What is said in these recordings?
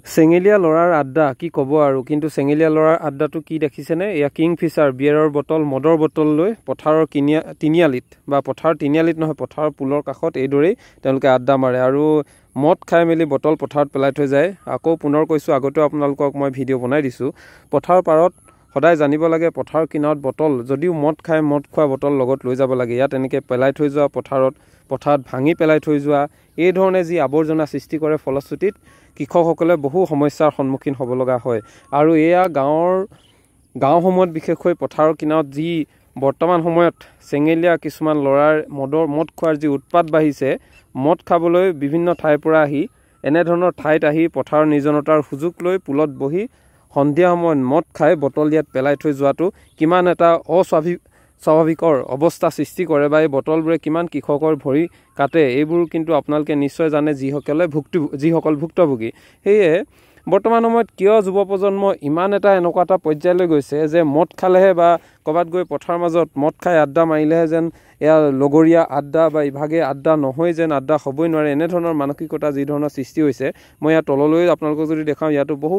চেঙেলীয়া লৰাৰ আড্ডা কি ক'ব আৰু কিন্তু চেঙেলীয়া লৰাৰ আড্ডাটো কি দেখিছেনে এয়া কিংফিচাৰ বিয়েৰৰ বটল মদৰ বটল লৈ পথাৰৰ তিনিআলিত বা পথাৰৰ তিনিআলিত নহয় পথাৰৰ পুলৰ কাষত এইদৰেই তেওঁলোকে আড্ডা মাৰে আৰু মদ খাই মেলি বটল পথাৰত পেলাই থৈ যায় আকৌ পুনৰ কৈছোঁ আগতেও আপোনালোকক মই ভিডিঅ' বনাই দিছোঁ পথাৰৰ পাৰত সদায় জানিব লাগে পথাৰৰ কিনাৰত বটল যদিও মদ খাই মদ খোৱা বটল লগত লৈ যাব লাগে ইয়াত এনেকৈ পেলাই থৈ যোৱা পথাৰত ভাঙি পেলাই থৈ যোৱা এই ধৰণে যি আৱৰ্জনা সৃষ্টি কৰে ফলশ্ৰুতিত কৃষকসকলে বহু সমস্যাৰ সন্মুখীন হ'ব লগা হয় আৰু এয়া গাঁওসমূহত বিশেষকৈ পথাৰৰ কিনাৰত যি বৰ্তমান সময়ত চেঙেলীয়া কিছুমান ল'ৰাৰ মদ খোৱাৰ যি উৎপাত বাঢ়িছে মদ খাবলৈ বিভিন্ন ঠাইৰ পৰা আহি এনেধৰণৰ ঠাইত আহি পথাৰৰ নিৰ্জনতাৰ সুযোগ লৈ পুলত বহি সন্ধিয়া সময়ত মদ খাই বটল ইয়াত পেলাই থৈ যোৱাটো কিমান এটা স্বাভাৱিকৰ অৱস্থা সৃষ্টি কৰে বা এই বটলবোৰে কিমান কৃষকৰ ভৰি কাটে এইবোৰ কিন্তু আপোনালোকে নিশ্চয় জানে যিসকল ভুক্তভোগী সেয়ে বৰ্তমান সময়ত কিয় যুৱ প্ৰজন্ম ইমান এনেকুৱা এটা পৰ্যায়লৈ গৈছে যে মদ খালেহে বা ক'ৰবাত গৈ পথাৰৰ মাজত মদ খাই আড্ডা মাৰিলেহে যেন এয়া লগৰীয়া আড্ডা বা ইভাগে আড্ডা নহয় যেন আড্ডা হ'বই নোৱাৰে এনেধৰণৰ মানসিকতা যি ধৰণৰ সৃষ্টি হৈছে মই ইয়াত তললৈ আপোনালোকক যদি দেখাওঁ ইয়াতো বহু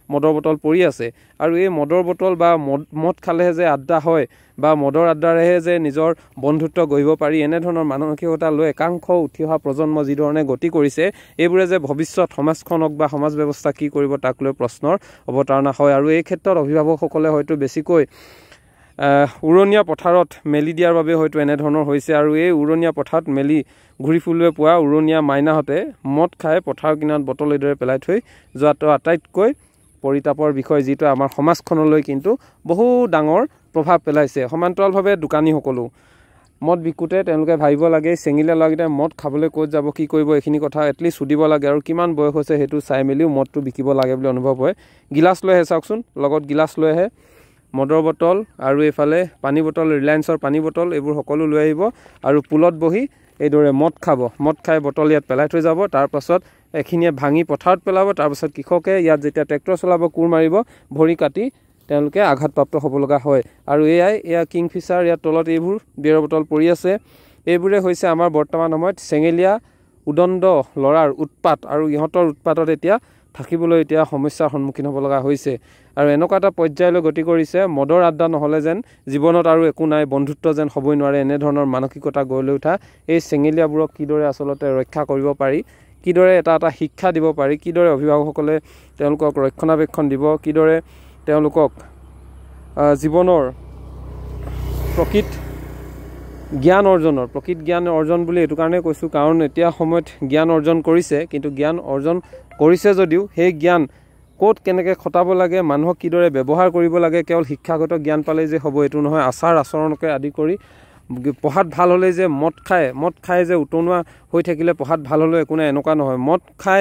মদৰ বটল পৰি আছে আৰু এই মদৰ বটল বা মদ খালেহে যে আড্ডা হয় বা মদৰ আড্ডাৰেহে যে নিজৰ বন্ধুত্ব গঢ়িব পাৰি এনেধৰণৰ মানসিকতা লৈ একাংশ উঠি অহা প্ৰজন্ম যি ধৰণে গতি কৰিছে এইবোৰে যে ভৱিষ্যত সমাজখনক বা সমাজ ব্যৱস্থা কি কৰিব তাক লৈ প্ৰশ্নৰ অৱতাৰণা হয় আৰু এই ক্ষেত্ৰত অভিভাৱকসকলে হয়তো বেছিকৈ উৰণীয়া পথাৰত মেলি দিয়াৰ বাবে হয়তো এনেধৰণৰ হৈছে আৰু এই উৰণীয়া পথাৰত মেলি ঘূৰি ফুৰিবলৈ পোৱা উৰণীয়া মাইনাহঁতে মদ খাই পথাৰৰ কিনাৰত বটল এইদৰে পেলাই থৈ যোৱাটো আটাইতকৈ পৰিতাপৰ বিষয় যিটো আমাৰ সমাজখনলৈ কিন্তু বহু ডাঙৰ প্ৰভাৱ পেলাইছে সমান্তৰালভাৱে দোকানীসকলো মদ বিকুতে তেওঁলোকে ভাবিব লাগে চেঙেলীয়া ল'ৰাকেইটাই মদ খাবলৈ ক'ত যাব কি কৰিব এইখিনি কথা এটলিষ্ট সুধিব লাগে আৰু কিমান বয়স হৈছে সেইটো চাই মেলিও মদটো বিকিব লাগে বুলি অনুভৱ হয় গিলাচ লৈ আহে চাওকচোন লগত গিলাচ লৈ আহে মদৰ বটল আৰু এইফালে পানী বটল ৰিলায়েন্সৰ পানী বটল এইবোৰ সকলো লৈ আহিব আৰু পুলত বহি এইদৰে মদ খাই বটল ইয়াত পেলাই থৈ যাব তাৰপাছত এখিনিয়ে ভাঙি পথাৰত পেলাব তাৰপাছত কৃষকে ইয়াত যেতিয়া ট্ৰেক্টৰ চলাব কোৰ মাৰিব ভৰি কাটি তেওঁলোকে আঘাতপ্ৰাপ্ত হ'ব লগা হয় আৰু এয়া কিংফিচাৰ ইয়াৰ তলত এইবোৰ বিয়েৰৰ বটল পৰি আছে এইবোৰে হৈছে আমাৰ বৰ্তমান সময়ত চেঙেলীয়া উদণ্ড ল'ৰাৰ উৎপাত আৰু ইহঁতৰ উৎপাতত এতিয়া থাকিবলৈ এতিয়া সমস্যাৰ সন্মুখীন হ'ব লগা হৈছে আৰু এনেকুৱা এটা পৰ্যায়লৈ গতি কৰিছে মদৰ আড্ডা নহ'লে যেন জীৱনত আৰু একো নাই বন্ধুত্ব যেন হ'বই নোৱাৰে এনেধৰণৰ মানসিকতা গঢ় লৈ উঠা এই চেঙেলীয়াবোৰক কিদৰে আচলতে ৰক্ষা কৰিব পাৰি কিদৰে এটা শিক্ষা দিব পাৰি কিদৰে অভিভাৱকসকলে তেওঁলোকক ৰক্ষণাবেক্ষণ দিব কিদৰে তেওঁলোকক জীৱনৰ প্ৰকৃত জ্ঞান অৰ্জন বুলি এইটো কাৰণে কৈছোঁ কাৰণ এতিয়া সময়ত জ্ঞান অৰ্জন কৰিছে কিন্তু জ্ঞান অৰ্জন কৰিছে যদিও সেই জ্ঞান ক'ত কেনেকৈ খটাব লাগে মানুহক কিদৰে ব্যৱহাৰ কৰিব লাগে কেৱল শিক্ষাগত জ্ঞান পালেই যে হ'ব এইটো নহয় আচাৰ আচৰণকে আদি কৰি পঢ়াত ভাল হ'লেই যে মদ খাই যে উতনুৱা হৈ থাকিলে পঢ়াত ভাল হ'লেও একো নাই এনেকুৱা নহয়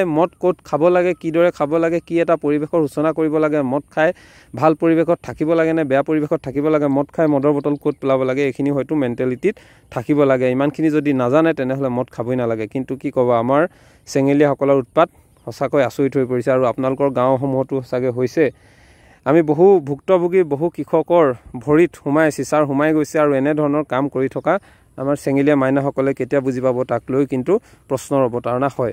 মদ ক'ত খাব লাগে কিদৰে খাব লাগে কি এটা পৰিৱেশৰ সূচনা কৰিব লাগে মদ খাই ভাল পৰিৱেশত থাকিব লাগে নে বেয়া পৰিৱেশত থাকিব লাগে মদ খাই মদৰ বটল ক'ত পেলাব লাগে এইখিনি হয়তো মেণ্টেলিটিত থাকিব লাগে ইমানখিনি যদি নাজানে তেনেহ'লে মদ খাবই নালাগে কিন্তু কি ক'ব আমাৰ চেঙেলীয়াসকলৰ উৎপাত সঁচাকৈ আচৰিত হৈ পৰিছে আৰু আপোনালোকৰ গাঁওসমূহতো সঁচাকৈ হৈছে আমি বহু ভুক্তভোগী বহু কৃষকৰ ভৰিত চিচাৰ সোমাই গৈছে আৰু এনেধৰণৰ কাম কৰি থকা আমাৰ চেঙেলীয়া মাইনাসকলে কেতিয়া বুজি পাব তাক লৈ কিন্তু প্ৰশ্নৰ অৱতাৰণা হয়